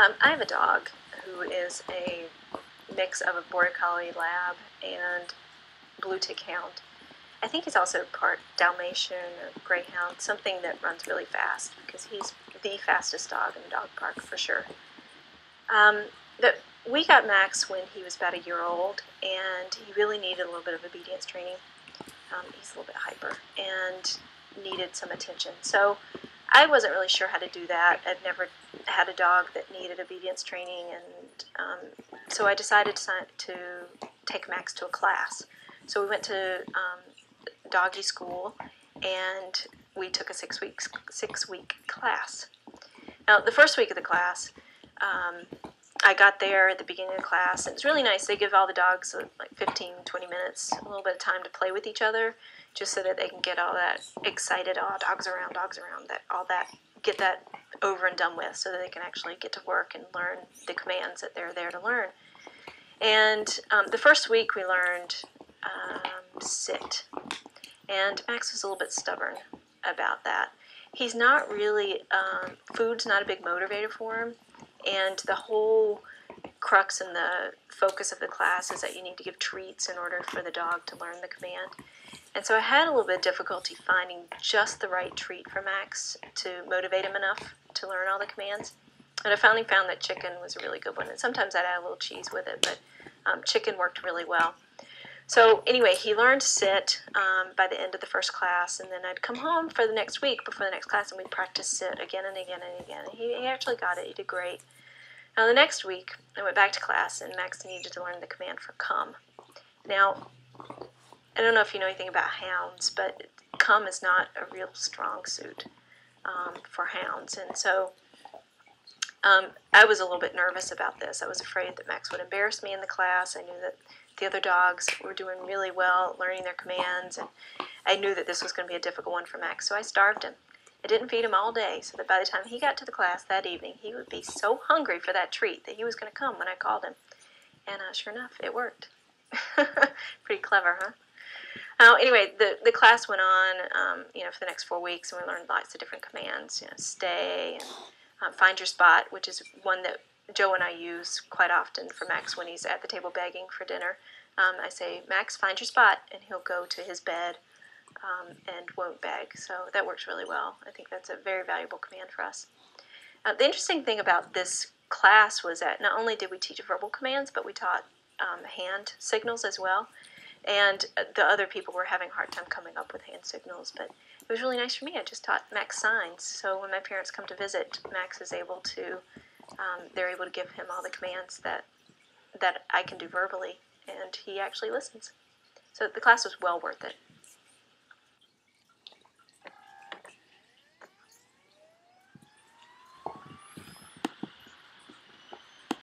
I have a dog who is a mix of a Border Collie Lab and Blue Tick Hound. I think he's also part Dalmatian or Greyhound, something that runs really fast because he's the fastest dog in the dog park for sure. Um, we got Max when he was about a year old, and he really needed a little bit of obedience training. He's a little bit hyper and needed some attention. So I wasn't really sure how to do that. I'd never had a dog that needed obedience training, and so I decided to take Max to a class. So we went to doggy school, and we took a 6-week class. Now, the first week of the class, I got there at the beginning of the class, and it's really nice. They give all the dogs like 15, 20 minutes, a little bit of time to play with each other, just so that they can get all that excited, dogs around, get that over and done with, so that they can actually get to work and learn the commands that they're there to learn. And the first week we learned sit, and Max was a little bit stubborn about that. He's not really, food's not a big motivator for him, and the whole crux and the focus of the class is that you need to give treats in order for the dog to learn the command. And so I had a little bit of difficulty finding just the right treat for Max to motivate him enough to learn all the commands. And I finally found that chicken was a really good one. And sometimes I'd add a little cheese with it, but chicken worked really well. So anyway, he learned sit by the end of the first class, and then I'd come home for the next week before the next class, and we'd practice sit again and again and again. And he actually got it. He did great. Now the next week, I went back to class, and Max needed to learn the command for come. Now, I don't know if you know anything about hounds, but come is not a real strong suit for hounds. And so I was a little bit nervous about this. I was afraid that Max would embarrass me in the class. I knew that the other dogs were doing really well learning their commands, and I knew that this was going to be a difficult one for Max, so I starved him. I didn't feed him all day, so that by the time he got to the class that evening, he would be so hungry for that treat that he was going to come when I called him. And sure enough, it worked. Pretty clever, huh? Anyway, the class went on, for the next 4 weeks, and we learned lots of different commands. Stay, and find your spot, which is one that Joe and I use quite often for Max when he's at the table begging for dinner. I say, Max, find your spot, and he'll go to his bed and won't beg. So that works really well. I think that's a very valuable command for us. The interesting thing about this class was that not only did we teach verbal commands, but we taught hand signals as well. And the other people were having a hard time coming up with hand signals, but it was really nice for me. I just taught Max signs, so when my parents come to visit, Max is able to, they're able to give him all the commands that I can do verbally, and he actually listens. So the class was well worth it.